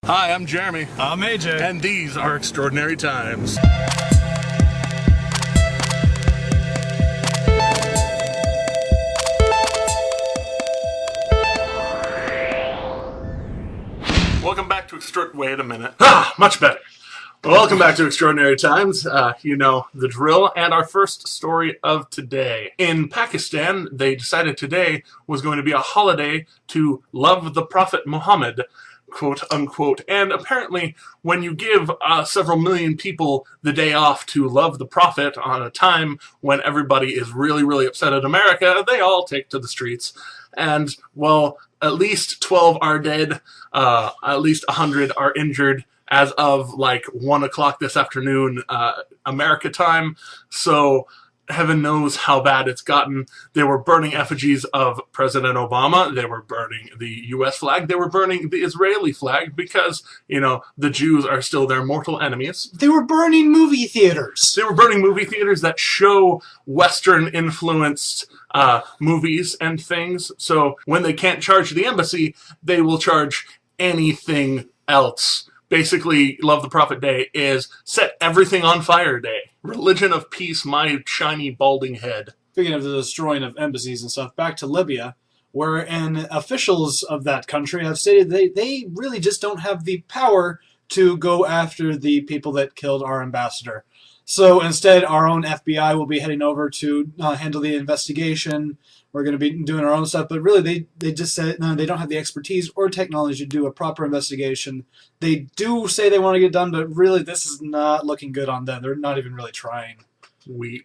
Hi, I'm Jeremy. I'm AJ. And these are Extraordinary Times. Welcome back to Wait a minute. Much better. Welcome back to Extraordinary Times. You know the drill. And our first story of today. In Pakistan, they decided today was going to be a holiday to love the Prophet Muhammad, quote unquote. And apparently when you give several million people the day off to love the Prophet on a time when everybody is really, really upset at America, they all take to the streets. And, well, at least 12 are dead, at least 100 are injured as of like 1 o'clock this afternoon, America time. So heaven knows how bad it's gotten. They were burning effigies of President Obama. They were burning the U.S. flag. They were burning the Israeli flag because, you know, the Jews are still their mortal enemies. They were burning movie theaters. They were burning movie theaters that show Western-influenced movies and things. So when they can't charge the embassy, they will charge anything else. Basically, Love the Prophet Day is set everything on fire day. Religion of peace, my shiny balding head. Speaking of the destroying of embassies and stuff, back to Libya, wherein officials of that country have stated they really just don't have the power to go after the people that killed our ambassador. So instead, our own FBI will be heading over to handle the investigation. We're going to be doing our own stuff, but really they just said no, they don't have the expertise or technology to do a proper investigation. They do say they want to get done, but really this is not looking good on them. They're not even really trying. We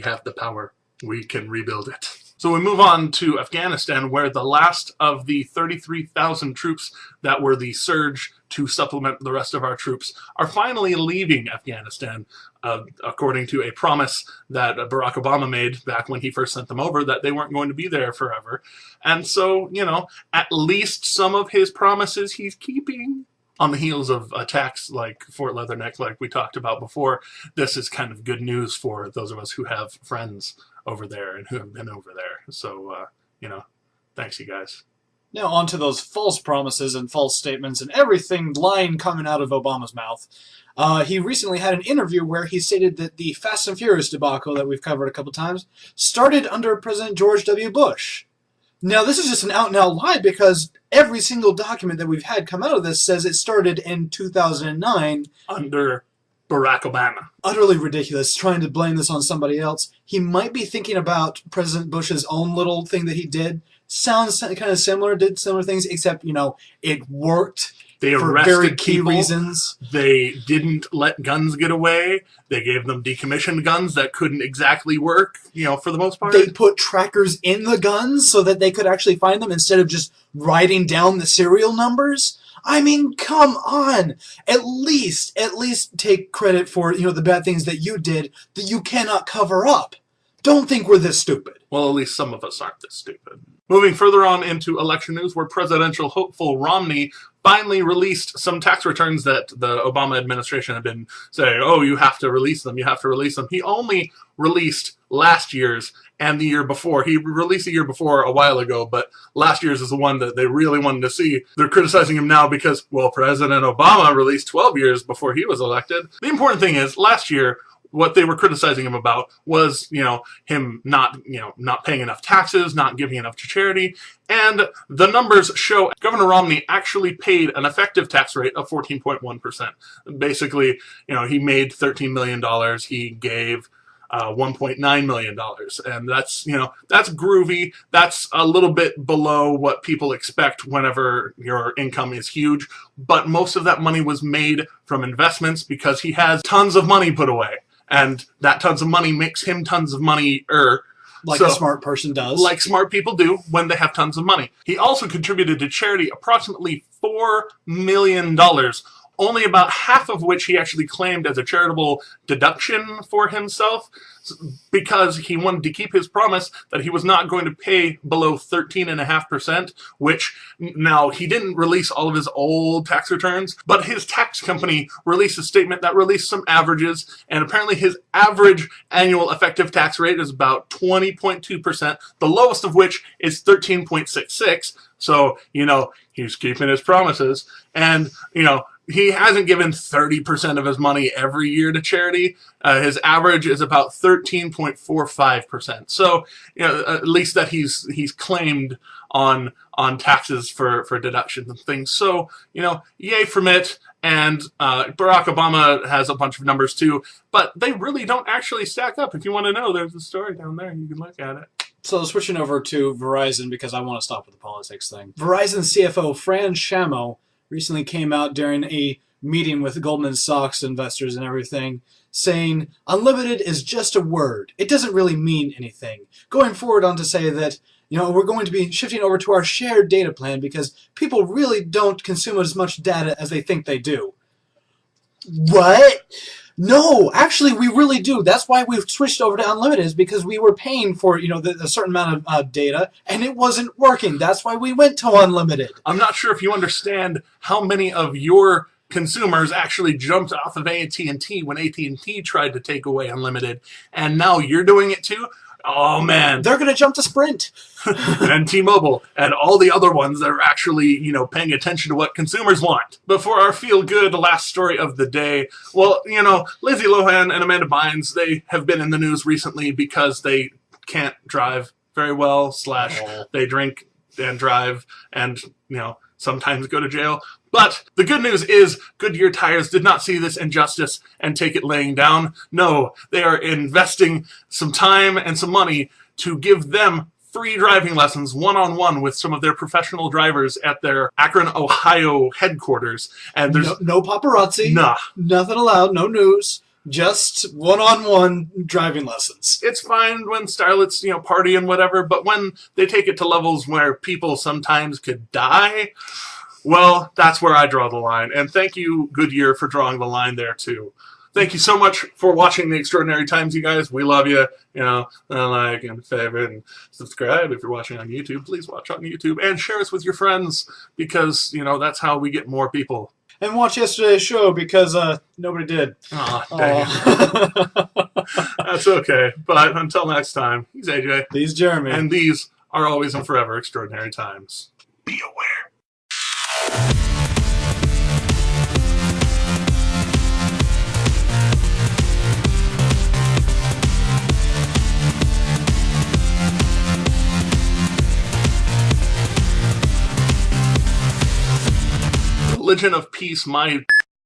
have the power. We can rebuild it. So we move on to Afghanistan, where the last of the 33,000 troops that were the surge to supplement the rest of our troops are finally leaving Afghanistan, according to a promise that Barack Obama made back when he first sent them over, that they weren't going to be there forever. And so, you know, at least some of his promises he's keeping. On the heels of attacks like Fort Leatherneck, like we talked about before, this is kind of good news for those of us who have friends over there and who have been over there. So, you know, thanks, you guys. Now on to those false promises and false statements and everything lying coming out of Obama's mouth. He recently had an interview where he stated that the Fast and Furious debacle that we've covered a couple times started under President George W. Bush. Now, this is just an out-and-out lie because every single document that we've had come out of this says it started in 2009. Under Barack Obama. Utterly ridiculous, trying to blame this on somebody else. He might be thinking about President Bush's own little thing that he did. Sounds kind of similar, did similar things, except, you know, it worked. They for arrested very key people. reasons. They didn't let guns get away. They gave them decommissioned guns that couldn't exactly work, you know, for the most part. They put trackers in the guns so that they could actually find them instead of just writing down the serial numbers. I mean, come on. At least take credit for, you know, the bad things that you did that you cannot cover up. Don't think we're this stupid. Well, at least some of us aren't this stupid. Moving further on into election news, where presidential hopeful Romney finally released some tax returns that the Obama administration had been saying, oh, you have to release them, you have to release them. He only released last year's and the year before. He released the year before a while ago, but last year's is the one that they really wanted to see. They're criticizing him now because, well, President Obama released 12 years before he was elected. The important thing is, last year, what they were criticizing him about was, you know, him not paying enough taxes, not giving enough to charity. And the numbers show Governor Romney actually paid an effective tax rate of 14.1%. Basically, you know, he made $13 million. He gave $1.9 million. And that's, you know, that's groovy. That's a little bit below what people expect whenever your income is huge. But most of that money was made from investments because he has tons of money put away. And that tons of money makes him tons of money. Like a smart person does. Like smart people do when they have tons of money. He also contributed to charity approximately $4 million only about half of which he actually claimed as a charitable deduction for himself, because he wanted to keep his promise that he was not going to pay below 13.5%, which now he didn't release all of his old tax returns, but his tax company released a statement that released some averages, and apparently his average annual effective tax rate is about 20.2%, the lowest of which is 13.66. So, he's keeping his promises, and, he hasn't given 30% of his money every year to charity. His average is about 13.45%. So, at least that he's claimed on taxes for deductions and things. So, yay from it. And Barack Obama has a bunch of numbers too, but they really don't actually stack up. If you want to know, there's a story down there. You can look at it. So switching over to Verizon, because I want to stop with the politics thing. Verizon CFO Fran Shammo recently came out during a meeting with Goldman Sachs investors and everything, saying unlimited is just a word. It doesn't really mean anything. Going forward on to say that, we're going to be shifting over to our shared data plan because people really don't consume as much data as they think they do. What? No, actually, we really do. That's why we've switched over to unlimited, is because we were paying for, a certain amount of data, and it wasn't working. That's why we went to unlimited. I'm not sure if you understand how many of your consumers actually jumped off of AT&T when AT&T tried to take away unlimited, and now you're doing it too? Oh, man. They're going to jump to Sprint. And T-Mobile and all the other ones that are actually, paying attention to what consumers want. But for our feel-good last story of the day, well, Lindsey Lohan and Amanda Bynes, they have been in the news recently because they can't drive very well, / they drink and drive and, sometimes go to jail. But the good news is Goodyear tires did not see this injustice and take it laying down. No, they are investing some time and some money to give them free driving lessons one-on-one with some of their professional drivers at their Akron, Ohio headquarters. And there's no paparazzi. Nah. Nothing allowed, no news. Just one-on-one driving lessons. It's fine when starlets, party and whatever, but when they take it to levels where people sometimes could die, well, that's where I draw the line. And thank you, Goodyear, for drawing the line there, too. Thank you so much for watching The Extraordinary Times, you guys. We love you. Like and favorite and subscribe. If you're watching on YouTube, please watch on YouTube. And share us with your friends because, that's how we get more people. And watch yesterday's show because nobody did. Aw, dang it. That's okay. But until next time, he's AJ. He's Jeremy. And these are always and forever extraordinary times. Be aware. Religion of peace, my